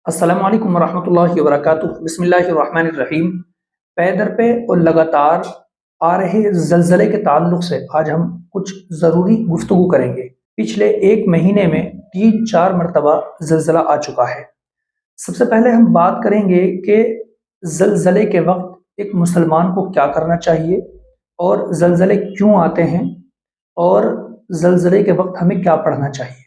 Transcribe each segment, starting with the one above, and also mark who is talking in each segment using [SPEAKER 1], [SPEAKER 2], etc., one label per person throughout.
[SPEAKER 1] السلام علیکم ورحمۃ اللہ وبرکاتہ۔ بسم اللہ الرحمن الرحیم۔ پے در پہ اور لگاتار آ رہے زلزلے کے تعلق سے آج ہم کچھ ضروری گفتگو کریں گے۔ پچھلے ایک مہینے میں 3-4 مرتبہ زلزلہ آ چکا ہے۔ سب سے پہلے ہم بات کریں گے کہ زلزلے کے وقت ایک مسلمان کو کیا کرنا چاہیے، اور زلزلے کیوں آتے ہیں، اور زلزلے کے وقت ہمیں کیا پڑھنا چاہیے۔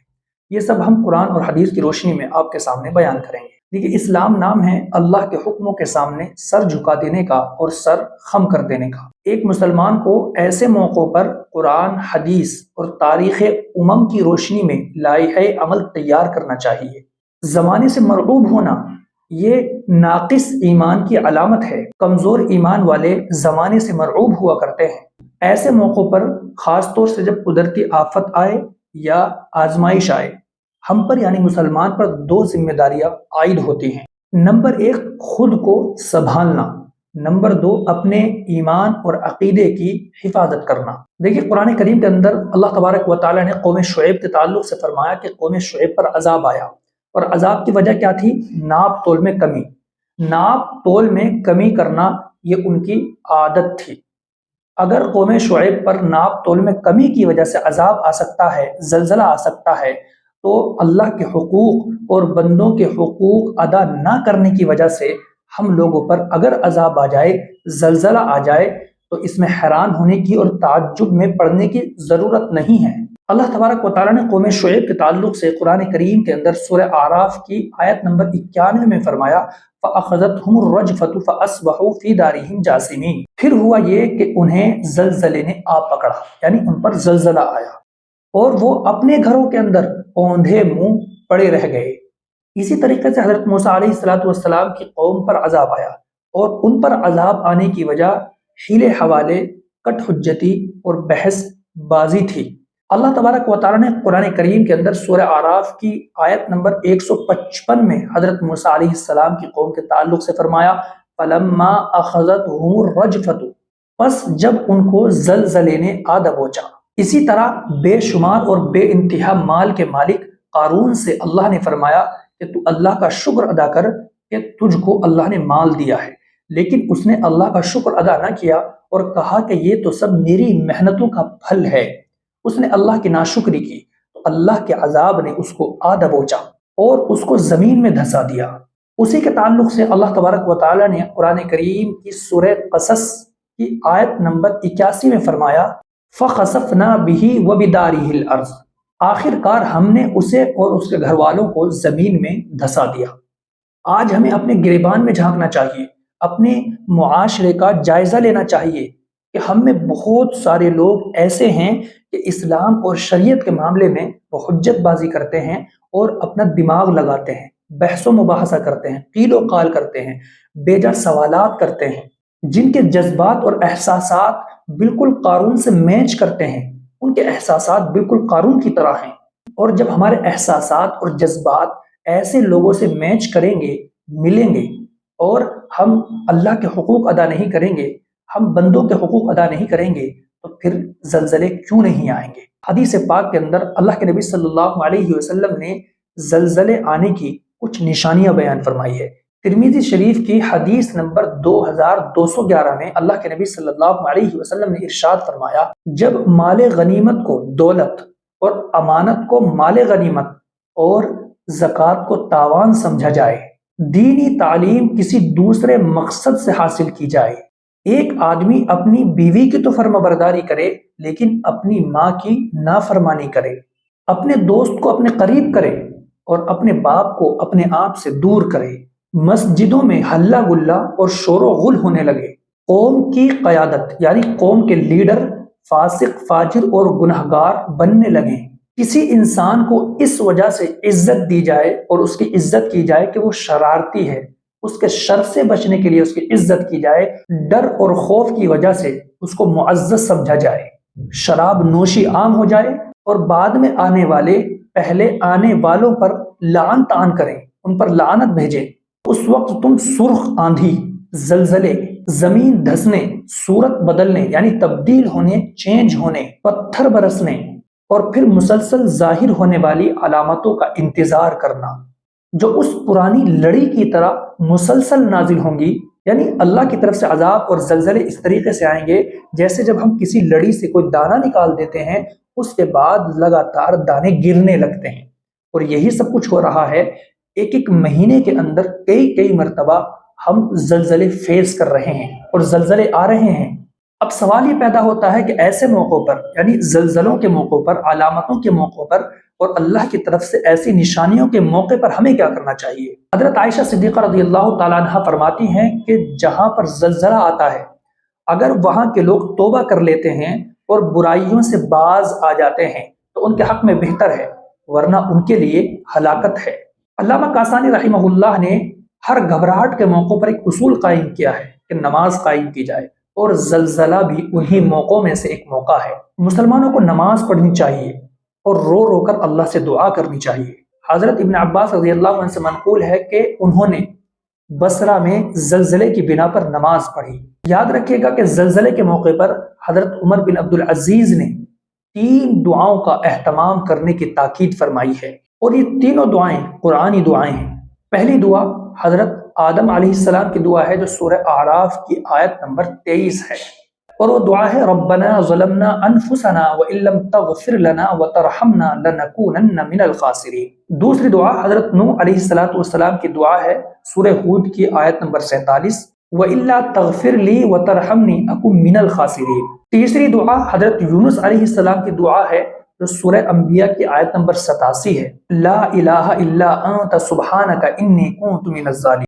[SPEAKER 1] یہ سب ہم قرآن اور حدیث کی روشنی میں آپ کے سامنے بیان کریں گے۔ دیکھیے، اسلام نام ہے اللہ کے حکموں کے سامنے سر جھکا دینے کا اور سر خم کر دینے کا۔ ایک مسلمان کو ایسے موقعوں پر قرآن، حدیث اور تاریخ امم کی روشنی میں لائحہ عمل تیار کرنا چاہیے۔ زمانے سے مرعوب ہونا یہ ناقص ایمان کی علامت ہے۔ کمزور ایمان والے زمانے سے مرعوب ہوا کرتے ہیں۔ ایسے موقعوں پر خاص طور سے جب قدرتی آفت آئے یا آزمائش آئے، ہم پر یعنی مسلمان پر 2 ذمہ داریاں عائد ہوتی ہیں۔ نمبر 1، خود کو سنبھالنا۔ نمبر 2، اپنے ایمان اور عقیدے کی حفاظت کرنا۔ دیکھیے، قرآن کریم کے اندر اللہ تبارک و تعالیٰ نے قوم شعیب کے تعلق سے فرمایا کہ قوم شعیب پر عذاب آیا، اور عذاب کی وجہ کیا تھی؟ ناپ تول میں کمی۔ ناپ تول میں کمی کرنا یہ ان کی عادت تھی۔ اگر قوم شعیب پر ناپ تول میں کمی کی وجہ سے عذاب آ سکتا ہے، زلزلہ آ سکتا ہے، تو اللہ کے حقوق اور بندوں کے حقوق ادا نہ کرنے کی وجہ سے ہم لوگوں پر اگر عذاب آ جائے، زلزلہ آ جائے، تو اس میں حیران ہونے کی اور تعجب میں پڑنے کی ضرورت نہیں ہے۔ اللہ تبارک و تعالیٰ نے قوم شعیب کے تعلق سے قرآن کریم کے اندر سورہ اعراف کی آیت نمبر 91 میں فرمایا، فَأَخَذَتْهُمُ الرَّجْفَةُ فَأَصْبَحُوا فِي دَارِهِمْ جَاثِمِينَ۔ پھر ہوا یہ کہ انہیں زلزلے نے آ پکڑا، یعنی ان پر زلزلہ آیا، اور وہ اپنے گھروں کے اندر اوندھے منہ پڑے رہ گئے۔ اسی طریقے سے حضرت موسیٰ علیہ السلام کی قوم پر عذاب آیا، اور ان پر عذاب آنے کی وجہ حیلے حوالے، کٹ حجتی اور بحث بازی تھی۔ اللہ تبارک و تعالیٰ نے قرآن کریم کے اندر سورہ اعراف کی آیت نمبر 155 میں حضرت موسیٰ علیہ السلام کی قوم کے تعلق سے فرمایا، فَلَمَّا أَخَذَتْهُمُ الرَّجْفَةُ، پس جب ان کو زلزلے نے آ دبوچا۔ اسی طرح بے شمار اور بے انتہا مال کے مالک قارون سے اللہ نے فرمایا کہ تو اللہ کا شکر ادا کر کہ تجھ کو اللہ نے مال دیا ہے، لیکن اس نے اللہ کا شکر ادا نہ کیا اور کہا کہ یہ تو سب میری محنتوں کا پھل ہے۔ اس نے اللہ کی ناشکری کی تو اللہ کے عذاب نے اس کو آ دبوچا اور اس کو زمین میں دھسا دیا۔ اسی کے تعلق سے اللہ تبارک و تعالیٰ نے قرآن کریم کی سورہ قصص کی آیت نمبر 81 میں فرمایا، فَخَسَفْنَا بِهِ وَبِدَارِهِ الْأَرْضِ، آخر کار ہم نے اسے اور اس کے گھر والوں کو زمین میں دھسا دیا۔ آج ہمیں اپنے گریبان میں جھانکنا چاہیے، اپنے معاشرے کا جائزہ لینا چاہیے کہ ہم میں بہت سارے لوگ ایسے ہیں کہ اسلام اور شریعت کے معاملے میں وہ حجت بازی کرتے ہیں اور اپنا دماغ لگاتے ہیں، بحث و مباحثہ کرتے ہیں، قیل و قال کرتے ہیں، بے جا سوالات کرتے ہیں، جن کے جذبات اور احساسات بالکل قارون سے میچ کرتے ہیں۔ ان کے احساسات بالکل قارون کی طرح ہیں، اور جب ہمارے احساسات اور جذبات ایسے لوگوں سے میچ کریں گے، ملیں گے، اور ہم اللہ کے حقوق ادا نہیں کریں گے، ہم بندوں کے حقوق ادا نہیں کریں گے، تو پھر زلزلے کیوں نہیں آئیں گے؟ حدیث پاک کے اندر اللہ کے نبی صلی اللہ علیہ وسلم نے زلزلے آنے کی کچھ نشانیاں بیان فرمائی ہے۔ ترمذی شریف کی حدیث نمبر 2211 میں اللہ کے نبی صلی اللہ علیہ وسلم نے ارشاد فرمایا، جب مال غنیمت کو دولت اور امانت کو مال غنیمت اور زکوٰۃ کو تاوان سمجھا جائے، دینی تعلیم کسی دوسرے مقصد سے حاصل کی جائے، ایک آدمی اپنی بیوی کی تو فرما برداری کرے لیکن اپنی ماں کی نافرمانی کرے، اپنے دوست کو اپنے قریب کرے اور اپنے باپ کو اپنے آپ سے دور کرے، مسجدوں میں ہلہ گلا اور شور و غل ہونے لگے، قوم کی قیادت یعنی قوم کے لیڈر فاسق، فاجر اور گنہگار بننے لگیں، کسی انسان کو اس وجہ سے عزت دی جائے اور اس کی عزت کی جائے کہ وہ شرارتی ہے، اس کے شر سے بچنے کے لیے اس کی عزت کی جائے، ڈر اور خوف کی وجہ سے اس کو معزز سمجھا جائے، شراب نوشی عام ہو جائے، اور بعد میں آنے والے پہلے آنے والوں پر لعن طعن کریں، ان پر لعنت بھیجیں۔ اس وقت تم سرخ آندھی، زلزلے، زمین دھسنے، صورت بدلنے یعنی تبدیل ہونے، چینج ہونے، پتھر برسنے، اور پھر مسلسل ظاہر ہونے والی علامتوں کا انتظار کرنا۔ جو اس پرانی لڑی کی طرح مسلسل نازل ہوں گی، یعنی اللہ کی طرف سے عذاب اور زلزلے اس طریقے سے آئیں گے جیسے جب ہم کسی لڑی سے کوئی دانہ نکال دیتے ہیں، اس کے بعد لگاتار دانے گرنے لگتے ہیں۔ اور یہی سب کچھ ہو رہا ہے، ایک ایک مہینے کے اندر کئی مرتبہ ہم زلزلے فیس کر رہے ہیں اور زلزلے آ رہے ہیں۔ اب سوال یہ پیدا ہوتا ہے کہ ایسے موقعوں پر، یعنی زلزلوں کے موقعوں پر، علامتوں کے موقعوں پر اور اللہ کی طرف سے ایسی نشانیوں کے موقع پر ہمیں کیا کرنا چاہیے؟ حضرت عائشہ صدیقہ رضی اللہ تعالیٰ عنہ فرماتی ہیں کہ جہاں پر زلزلہ آتا ہے، اگر وہاں کے لوگ توبہ کر لیتے ہیں اور برائیوں سے باز آ جاتے ہیں تو ان کے حق میں بہتر ہے، ورنہ ان کے لیے ہلاکت ہے۔ علامہ کاسانی رحمہ اللہ نے ہر گھبراہٹ کے موقع پر ایک اصول قائم کیا ہے کہ نماز قائم کی جائے، اور زلزلہ بھی انہی موقعوں میں سے ایک موقع ہے۔ مسلمانوں کو نماز پڑھنی چاہیے اور رو رو کر اللہ سے دعا کرنی چاہیے۔ حضرت ابن عباس رضی اللہ عنہ سے منقول ہے کہ انہوں نے بصرہ میں زلزلے کی بنا پر نماز پڑھی۔ یاد رکھیے گا کہ زلزلے کے موقع پر حضرت عمر بن عبد العزیز نے 3 دعاؤں کا اہتمام کرنے کی تاکید فرمائی ہے، اور یہ تینوں دعائیں قرآنی دعائیں ہیں۔ پہلی دعا حضرت آدم علیہ السلام کی دعا ہے جو سورہ اعراف کی آیت نمبر 23 ہے، اور وہ دعا ہے ربنا ظلمنا انفسنا وان لم تغفر لنا وترحمنا لنکونن من الخاسرین۔ دوسری دعا حضرت نوح علیہ السلام کی دعا ہے سورہ ہود کی آیت نمبر 47، وَإِلَّا تَغْفِرْ لِي وَتَرْحَمْنِي أَكُن مِّنَ الْخَاسِرِينَ۔ تیسری دعا حضرت یونس علیہ السلام کی دعا ہے جو سورہ انبیاء کی آیت نمبر 87 ہے، لا الہ الا انت سبحانک انی کنت من الظالمین۔